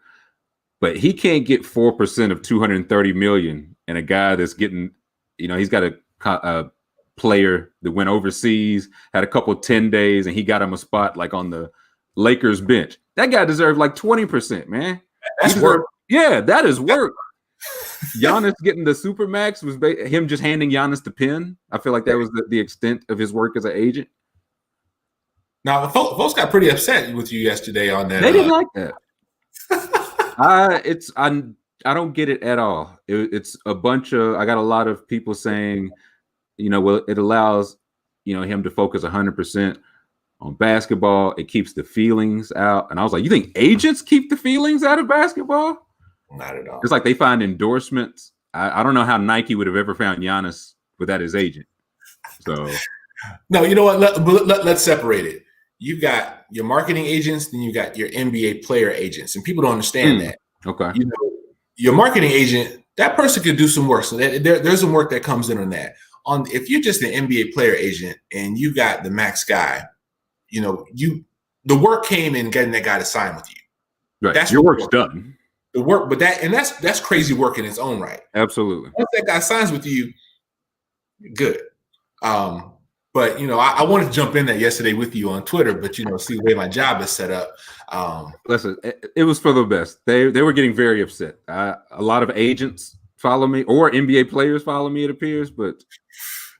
but he can't get 4% of 230 million. And a guy that's getting, he's got a player that went overseas, had a couple 10 days, and he got him a spot like on the Lakers bench. That guy deserved like 20%, man. That's work. Yeah, that is work. Giannis getting the supermax was him just handing Giannis the pen. I feel like that was the extent of his work as an agent. Now, folks got pretty upset with you yesterday on that. They didn't like that. I don't get it at all. It's a bunch of, I got a lot of people saying, well, it allows, him to focus 100% on basketball. It keeps the feelings out. And I was like, you think agents keep the feelings out of basketball? Not at all. It's like they find endorsements I don't know how Nike would have ever found Giannis without his agent. So no, you know what? Let's separate it. You got your marketing agents, then you got your NBA player agents, and people don't understand that. Okay. You know, your marketing agent, that person could do some work. So there's some work that comes in on that. If you're just an NBA player agent and you got the max guy, you know, the work came in getting that guy to sign with you. Right. That's your work's done. The work, but that's crazy work in its own right. Absolutely. Once that guy signs with you, good. But you know, I wanted to jump in that yesterday with you on Twitter, but you know, see the way my job is set up. Listen, it was for the best. They were getting very upset. A lot of agents follow me, or NBA players follow me. It appears, but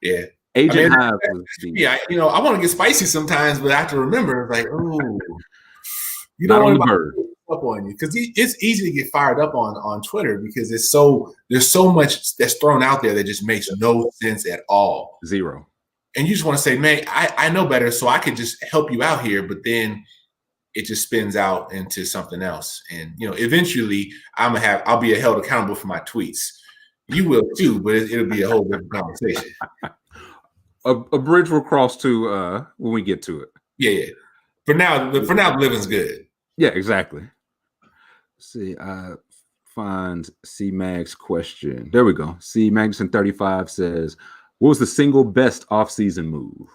yeah, agent Hive. You know, I want to get spicy sometimes, but I have to remember, like, oh, you don't want to bird up on you because it's easy to get fired up on Twitter because there's so much that's thrown out there that just makes no sense at all. Zero. And you just want to say, man, I know better, so I could just help you out here, but then it just spins out into something else. And you know, eventually I'll be held accountable for my tweets. You will too, but it'll be a whole different conversation. A bridge will cross to when we get to it. Yeah. For now, the living's good. Yeah, exactly. Let's see, find C Mag's question. There we go. C Magson 35 says, what was the single best offseason move?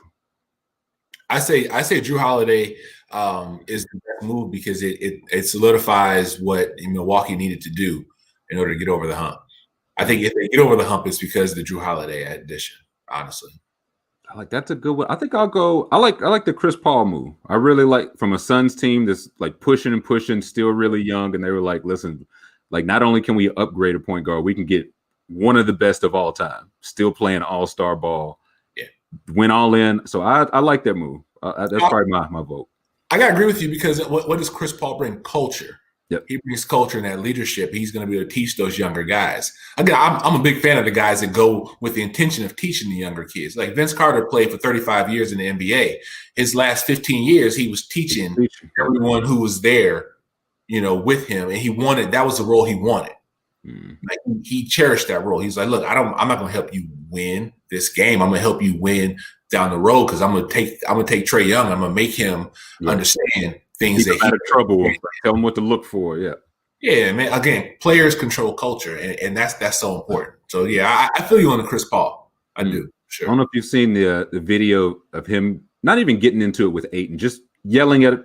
I say Jrue Holiday is the best move because it solidifies what Milwaukee needed to do in order to get over the hump. I think if they get over the hump, it's because of the Jrue Holiday addition, honestly. I like that's a good one. I think I'll go. I like the Chris Paul move. I really like from a Suns team that's like pushing and pushing, still really young, and they were like, listen, like not only can we upgrade a point guard, we can get one of the best of all time, still playing all-star ball. Yeah, went all in. So I like that move. That's probably my vote. I gotta agree with you because what does Chris Paul bring? Culture. Yep. He brings culture and that leadership. He's going to be able to teach those younger guys. Again, I'm a big fan of the guys that go with the intention of teaching the younger kids. Like Vince Carter played for 35 years in the NBA. His last 15 years, he was teaching everyone who was there, with him, and that was the role he wanted. Like he cherished that role. He's like, look, I'm not going to help you win this game. I'm going to help you win down the road because I'm going to take Trae Young. I'm going to make him understand things that out of trouble. Tell them what to look for. Yeah, man. Again, players control culture, and that's so important. So yeah, I feel you on the Chris Paul. I do. Sure. I don't know if you've seen the video of him not even getting into it with Ayton, just yelling at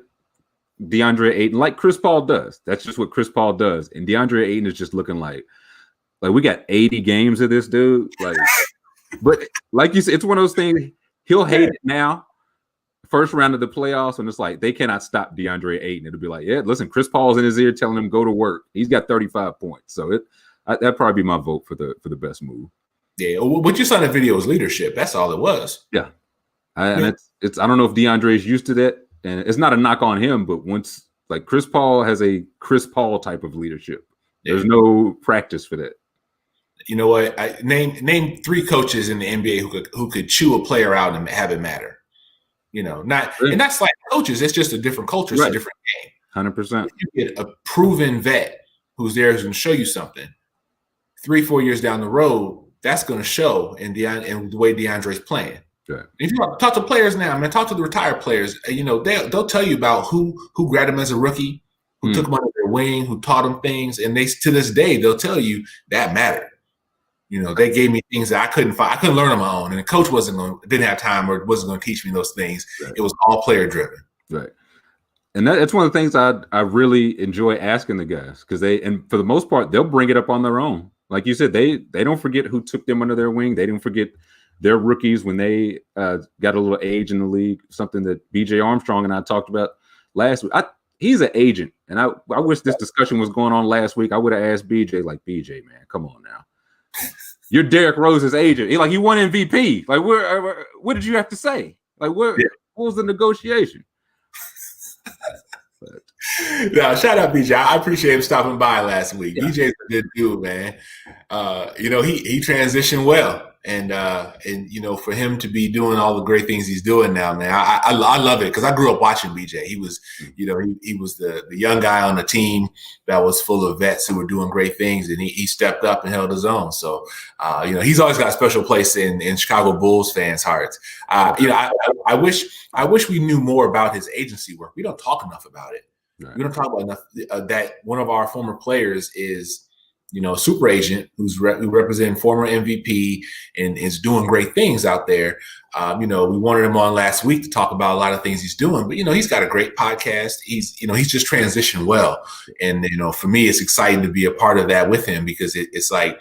DeAndre Ayton like Chris Paul does. That's just what Chris Paul does, and DeAndre Ayton is just looking like we got 80 games of this dude. But like you said, it's one of those things. He'll hate it now. First round of the playoffs, and it's like they cannot stop DeAndre Ayton. It'll be like, yeah, listen, Chris Paul's in his ear telling him go to work. He's got 35 points, so that'd probably be my vote for the best move. Yeah, what you saw in the video was leadership. That's all it was. Yeah, and it's I don't know if DeAndre is used to that, and it's not a knock on him, but once like Chris Paul has a Chris Paul type of leadership, there's no practice for that. You know what? Name 3 coaches in the NBA who could chew a player out and have it matter. And that's like coaches. It's just a different culture. It's a different game. 100%. If you get a proven vet who's there who's going to show you something, 3-4 years down the road, that's going to show in the way DeAndre's playing. Right. If you talk to players now, talk to the retired players. They'll tell you about who grabbed him as a rookie, who took him under their wing, who taught him things, and to this day they'll tell you that mattered. They gave me things that I couldn't find. I couldn't learn on my own, and the coach didn't have time or wasn't going to teach me those things. Right. It was all player driven. Right. And that's one of the things I really enjoy asking the guys because and for the most part, they'll bring it up on their own. Like you said, they don't forget who took them under their wing. They don't forget their rookies when they got a little age in the league, something that BJ Armstrong and I talked about last week. He's an agent, and I wish this discussion was going on last week. I would have asked BJ, like, BJ, man, come on now. You're Derrick Rose's agent. He won MVP. Like, what did you have to say? Like, what was the negotiation? No, shout out BJ. I appreciate him stopping by last week. Yeah. BJ's a good dude, man. He transitioned well, And for him to be doing all the great things he's doing now, man, I love it because I grew up watching BJ. He was, he was the young guy on the team that was full of vets who were doing great things, and he stepped up and held his own. So, he's always got a special place in Chicago Bulls fans' hearts. I wish we knew more about his agency work. We don't talk enough about it. Right. We don't talk about enough that one of our former players is, a super agent who represents former MVP and is doing great things out there. We wanted him on last week to talk about a lot of things he's doing, but he's got a great podcast. He's just transitioned well, and for me, it's exciting to be a part of that with him because it's like,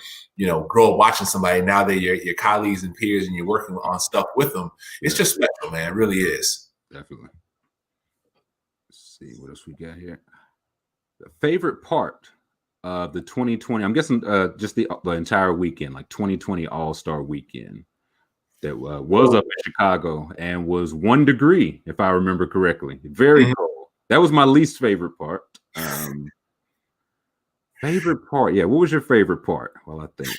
grow up watching somebody now that your colleagues and peers and you're working on stuff with them. It's just special, man. It really is. Definitely. Let's see what else we got here. The favorite part of the 2020, I'm guessing just the entire weekend, like 2020 All-Star weekend that was up in Chicago and was 1 degree, if I remember correctly. Very cold. That was my least favorite part. Favorite part? Yeah, what was your favorite part? Well, I think.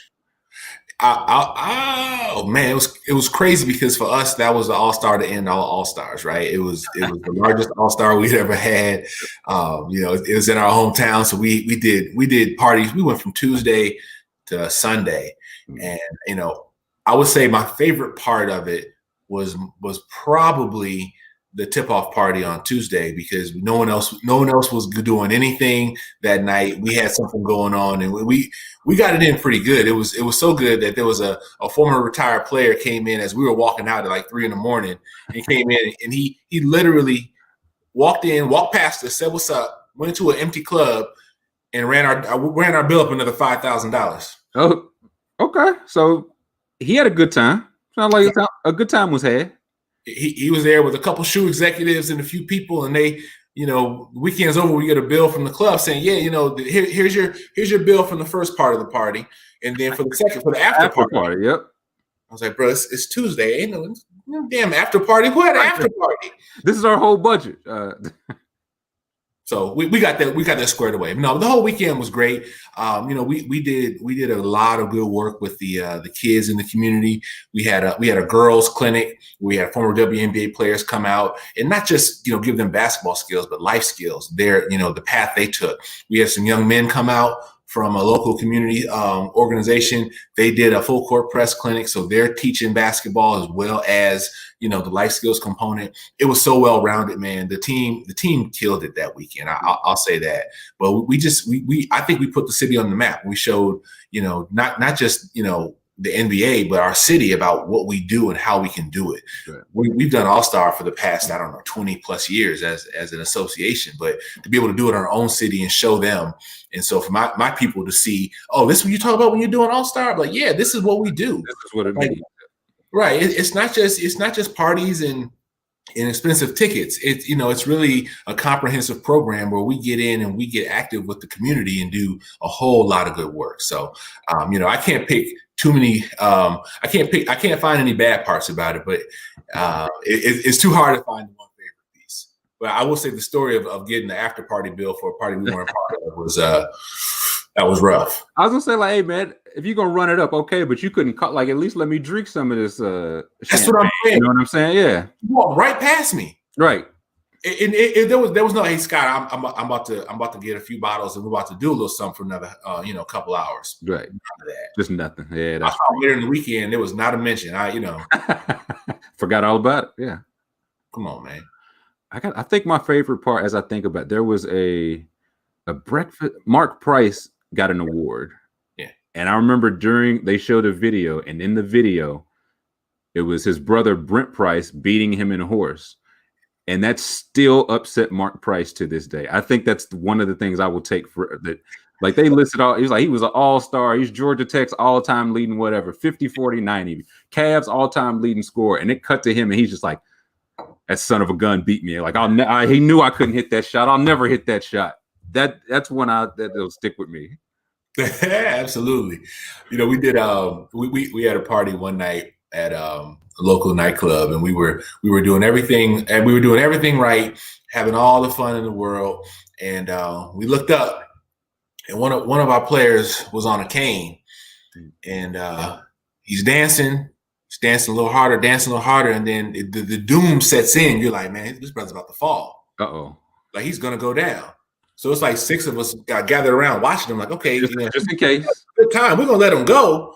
Oh man, it was crazy because for us that was the All-Star to end all All-Stars, right? It was the largest All-Star we'd ever had. It was in our hometown, so we did parties. We went from Tuesday to Sunday, and I would say my favorite part of it was probably the tip-off party on Tuesday because no one else was doing anything that night. We had something going on, and we got it in pretty good. It was so good that there was a former retired player came in as we were walking out at like 3 a.m. and came in, and he literally walked past us, said what's up, went into an empty club, and ran our bill up another $5,000. Oh, okay. So he had a good time. Sounds like a good time was had. He was there with a couple shoe executives and a few people, and they, weekend's over, we get a bill from the club saying, here's your bill from the first part of the party, and then for the after party. Yep. I was like, bro, it's Tuesday, ain't no damn after party. Who had an after party? This is our whole budget. So we got that squared away. No, the whole weekend was great. We did a lot of good work with the kids in the community. We had a girls clinic. We had former WNBA players come out and not just give them basketball skills, but life skills. The path they took. We had some young men come out from a local community organization. They did a full court press clinic, so they're teaching basketball as well as the life skills component. It was so well rounded, man. The team killed it that weekend. I'll say that. But I think we put the city on the map. We showed not just the NBA, but our city about what we do and how we can do it. Right. We've done All-Star for the past 20 plus years as an association, but to be able to do it in our own city and show them. And so for my people to see, oh, this is what you talk about when you're doing All-Star? I'm like, yeah, this is what we do. This is what it means. Right. It's not just parties and expensive tickets. It's really a comprehensive program where we get in and we get active with the community and do a whole lot of good work. So, I can't pick too many. I can't find any bad parts about it, but it's too hard to find one favorite piece. But I will say the story of getting the after party bill for a party we weren't part of was that was rough. I was gonna say, like, hey man, if you're gonna run it up, okay, but you couldn't at least let me drink some of this. That's what I'm saying. You know what I'm saying? Yeah. You walked right past me. Right. And there was no, hey Scott, I'm about to get a few bottles and we're about to do a little something for another couple hours. Right. Just nothing. Yeah. That's later in the weekend. There was not a mention. Forgot all about it. Yeah. Come on, man. I think my favorite part, as I think about it, there was a breakfast. Mark Price got an award. Yeah. And I remember they showed a video, and in the video, it was his brother Brent Price beating him in a horse. And that still upset Mark Price to this day. I think that's one of the things I will take for that. Like they listed all, he was an all-star. He's Georgia Tech's all-time leading whatever, 50, 40, 90. Cavs all-time leading scorer. And it cut to him, and he's just like, that son of a gun beat me. Like he knew I couldn't hit that shot. I'll never hit that shot. That's one that'll stick with me. Absolutely. We did we had a party one night at a local nightclub, and we were doing everything, and we were doing everything right, having all the fun in the world. And we looked up, and one of our players was on a cane, and He's dancing a little harder, and then the doom sets in. You're like, man, this brother's about to fall. Uh-oh. Like he's gonna go down. So it's like 6 of us got gathered around watching him. Like, okay, just in case. Good time. We're gonna let him go.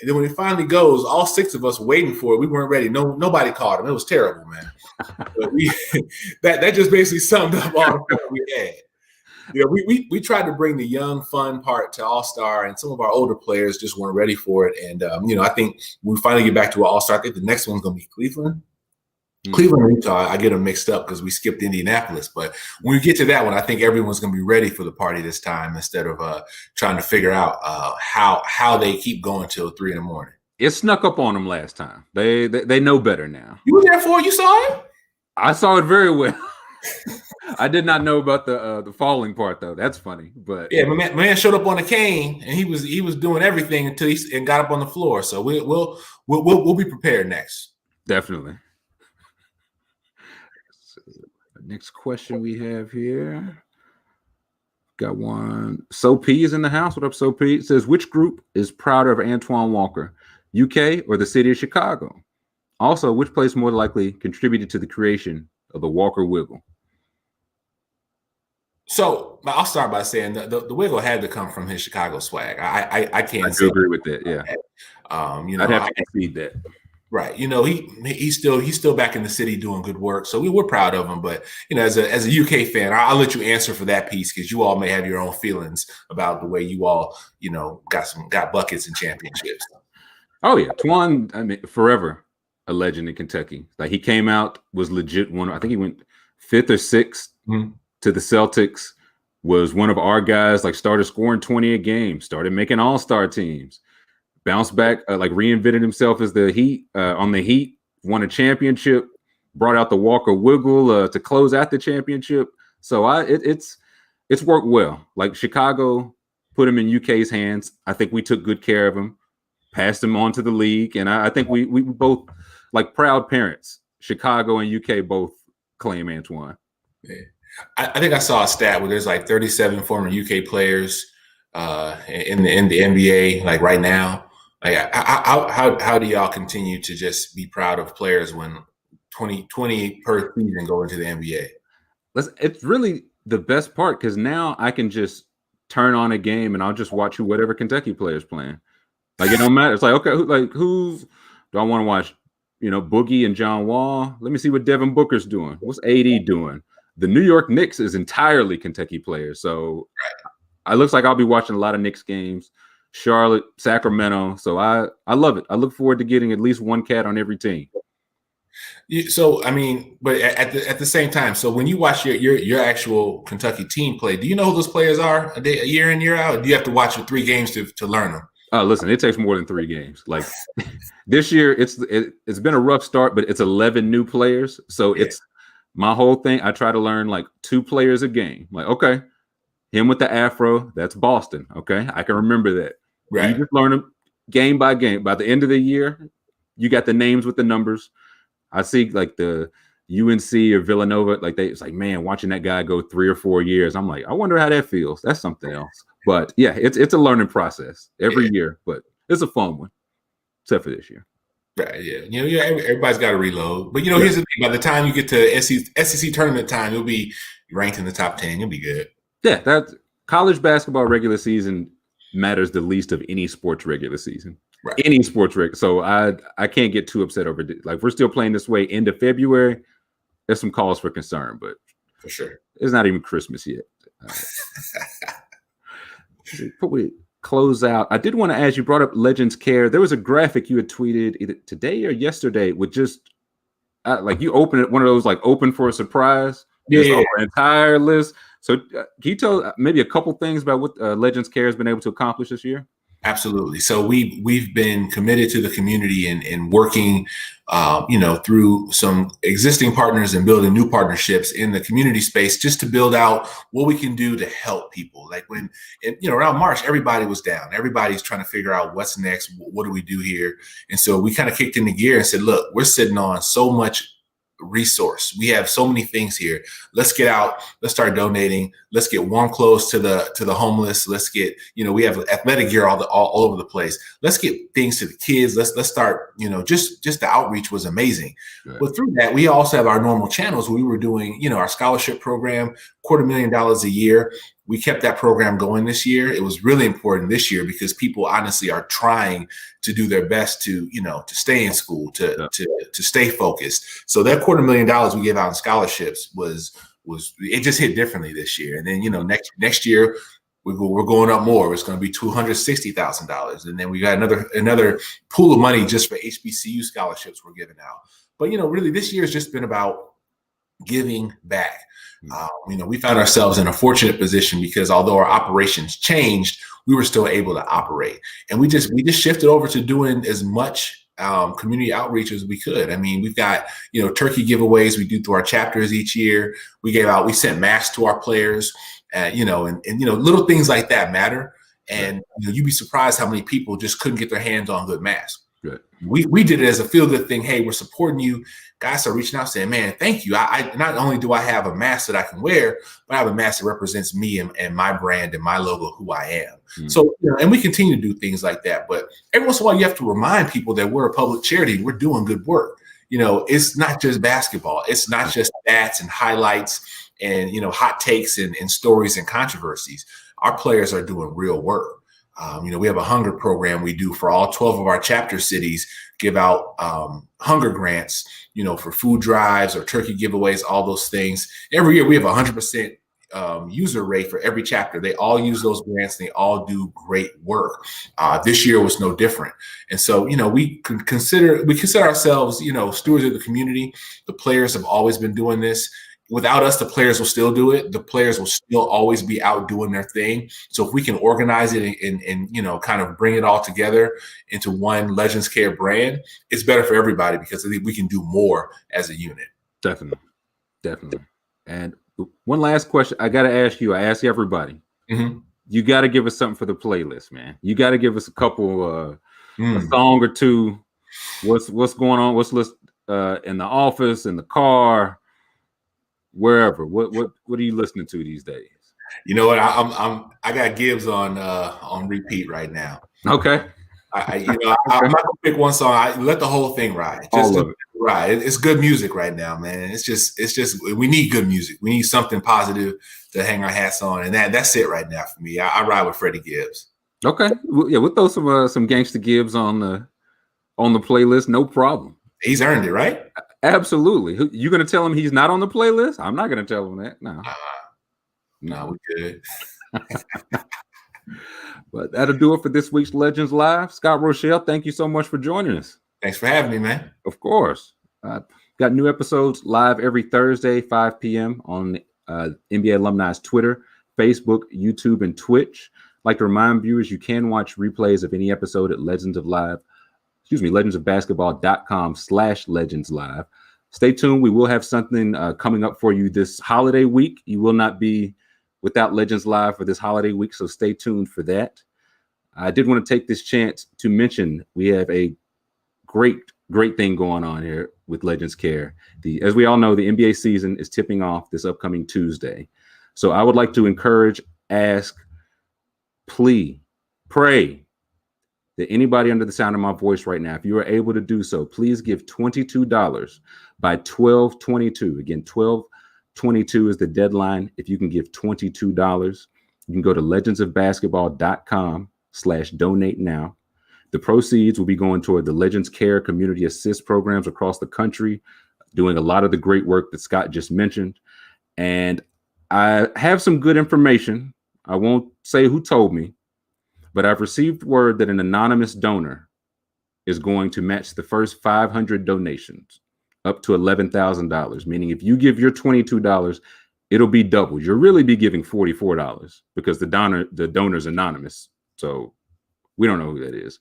And then when he finally goes, all 6 of us waiting for it. We weren't ready. Nobody caught him. It was terrible, man. But that just basically summed up all the fun we had. We tried to bring the young, fun part to All-Star, and some of our older players just weren't ready for it. And I think when we finally get back to an All-Star, I think the next one's gonna be Cleveland. Cleveland and Utah, I get them mixed up because we skipped Indianapolis. But when we get to that one, I think everyone's going to be ready for the party this time instead of trying to figure out how they keep going till 3 in the morning. It snuck up on them last time. They know better now. You were there for it? You saw it? I saw it very well. I did not know about the falling part though. That's funny, but yeah, my man showed up on a cane and he was doing everything until he got up on the floor. So we'll be prepared next. Definitely. Next question we have here. Got one. So P is in the house. What up, So P? It says, which group is prouder of Antoine Walker, UK or the city of Chicago? Also, which place more likely contributed to the creation of the Walker Wiggle? So I'll start by saying the wiggle had to come from his Chicago swag. I can't. I agree with that. Yeah. I'd have to concede that. Right. He's still back in the city doing good work. So we're proud of him. But, as a UK fan, I'll let you answer for that piece because you all may have your own feelings about the way you all, got buckets and championships. Oh, yeah. Twan, I mean, forever a legend in Kentucky. Like he came out, was legit one. I think he went 5th or 6th to the Celtics, was one of our guys, like started scoring 20 a game, started making all-star teams. Bounced back, like reinvented himself as the Heat on the Heat, won a championship, brought out the Walker Wiggle to close out the championship. So it's worked well. Like Chicago put him in UK's hands. I think we took good care of him, passed him on to the league, and I think we both, like proud parents, Chicago and UK both claim Antoine. Yeah. I think I saw a stat where there's like 37 former UK players in the NBA, like right now. Like, how do y'all continue to just be proud of players when 20 per season go into the NBA? It's really the best part because now I can just turn on a game and I'll just watch whatever Kentucky player's playing. Like it don't matter. It's like, okay, who's do I want to watch? Boogie and John Wall. Let me see what Devin Booker's doing. What's AD doing? The New York Knicks is entirely Kentucky players, so it looks like I'll be watching a lot of Knicks games. Charlotte, Sacramento. So I love it. I look forward to getting at least one cat on every team. So I mean, but at the same time, so when you watch your actual Kentucky team play, do you know who those players are a year in, year out? Or do you have to watch 3 games to learn them? Listen, it takes more than 3 games. Like this year, it's been a rough start, but it's 11 new players. So it's my whole thing. I try to learn like 2 players a game. Like, okay, him with the afro, that's Boston. Okay, I can remember that. Right. You just learn them game by game. By the end of the year, you got the names with the numbers. I see like the UNC or Villanova, it's like, man, watching that guy go 3 or 4 years. I'm like, I wonder how that feels. That's something else. But yeah, it's a learning process every year, but it's a fun one, except for this year. Right. Yeah. Everybody's got to reload. But here's the thing: by the time you get to SEC tournament time, you'll be ranked in the top 10. You'll be good. Yeah, that college basketball regular season matters the least of any sports regular season. Right. Any sports regular. So I can't get too upset over it. Like we're still playing this way into February. There's some cause for concern, but for sure, it's not even Christmas yet. Before we close out, I did want to ask, you brought up Legends Care. There was a graphic you had tweeted either today or yesterday with just like you open it, one of those like open for a surprise. Yeah. An entire list. So can you tell maybe a couple things about what Legends Care has been able to accomplish this year? Absolutely. So we've been committed to the community and working, through some existing partners and building new partnerships in the community space just to build out what we can do to help people. Like when, around March, everybody was down. Everybody's trying to figure out what's next. What do we do here? And so we kind of kicked into gear and said, look, we're sitting on so much resource. We have so many things here. Let's get out. Let's start donating. Let's get warm clothes to the homeless. Let's get, we have athletic gear all over the place. Let's get things to the kids. Let's start, just the outreach was amazing. Right. But through that, we also have our normal channels. We were doing, our scholarship program, $250,000 a year. We kept that program going this year. It was really important this year because people honestly are trying to do their best to, to stay in school, to stay focused. So that $250,000 we gave out in scholarships was it just hit differently this year. And then, next year we're going up more. It's going to be $260,000. And then we got another pool of money just for HBCU scholarships we're giving out. But, really this year has just been about giving back. We found ourselves in a fortunate position because although our operations changed, we were still able to operate. And we just shifted over to doing as much community outreach as we could. I mean, we've got, turkey giveaways we do through our chapters each year. We sent masks to our players, and little things like that matter. And you'd be surprised how many people just couldn't get their hands on good masks. Good. We did it as a feel-good thing. Hey, we're supporting you. Guys are reaching out saying, man, thank you. I not only do I have a mask that I can wear, but I have a mask that represents me and my brand and my logo, who I am. Mm-hmm. So, and we continue to do things like that. But every once in a while, you have to remind people that we're a public charity. We're doing good work. It's not just basketball. It's not just stats and highlights and, hot takes and stories and controversies. Our players are doing real work. We have a hunger program we do for all 12 of our chapter cities, give out hunger grants, for food drives or turkey giveaways, all those things. Every year we have 100% user rate for every chapter. They all use those grants and they all do great work. This year was no different. And so, we consider ourselves, stewards of the community. The players have always been doing this. Without us, the players will still do it. The players will still always be out doing their thing. So if we can organize it and kind of bring it all together into one Legends Care brand, it's better for everybody because I think we can do more as a unit. Definitely. And one last question I got to ask you. I ask everybody. Mm-hmm. You got to give us something for the playlist, man. You got to give us a couple, a song or two. What's going on? What's in the office, in the car, wherever. What are you listening to these days? You know what? I got Gibbs on repeat right now. Okay. I'm not gonna pick one song. I let the whole thing ride. Just all of it. Right. It's good music right now, man. It's just we need good music. We need something positive to hang our hats on, and that's it right now for me. I ride with Freddie Gibbs. Okay. We'll throw some Gangsta Gibbs on the playlist. No problem. He's earned it, right? Absolutely. You gonna tell him he's not on the playlist? I'm not gonna tell him that. No. No, we're good. But that'll do it for this week's Legends Live. Scott Rochelle, thank you so much for joining us. Thanks for having me, man. Of course. Got new episodes live every Thursday, 5 p.m. on NBA Alumni's Twitter, Facebook, YouTube, and Twitch. I'd like to remind viewers you can watch replays of any episode at legendsofbasketball.com/legendslive. Stay tuned. We will have something coming up for you this holiday week. You will not be without Legends Live for this holiday week, so stay tuned for that. I did want to take this chance to mention we have a great thing going on here with Legends Care. As we all know, the NBA season is tipping off this upcoming Tuesday. So I would like to encourage, ask, plea, pray that anybody under the sound of my voice right now, if you are able to do so, please give $22 by 12/22. Again, 12/22 is the deadline. If you can give $22, you can go to legendsofbasketball.com/donate now. The proceeds will be going toward the Legends Care Community Assist programs across the country, doing a lot of the great work that Scott just mentioned. And I have some good information. I won't say who told me, but I've received word that an anonymous donor is going to match the first 500 donations up to $11,000, meaning if you give your $22, it'll be double. You'll really be giving $44 because the donor's anonymous. So we don't know who that is.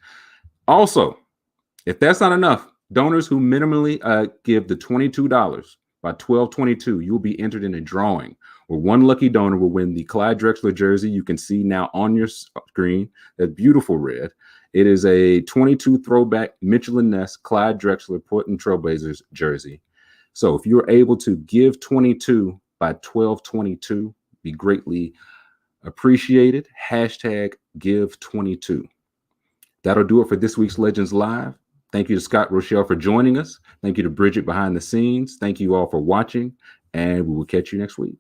Also, if that's not enough, donors who minimally give the $22 by 12/22, you'll be entered in a drawing where one lucky donor will win the Clyde Drexler jersey you can see now on your screen, that beautiful red. It is a 22 throwback Mitchell & Ness Clyde Drexler Portland Trailblazers jersey. So if you're able to give 22 by 1222, be greatly appreciated. Hashtag give 22. That'll do it for this week's Legends Live. Thank you to Scott Rochelle for joining us. Thank you to Bridget behind the scenes. Thank you all for watching, and we will catch you next week.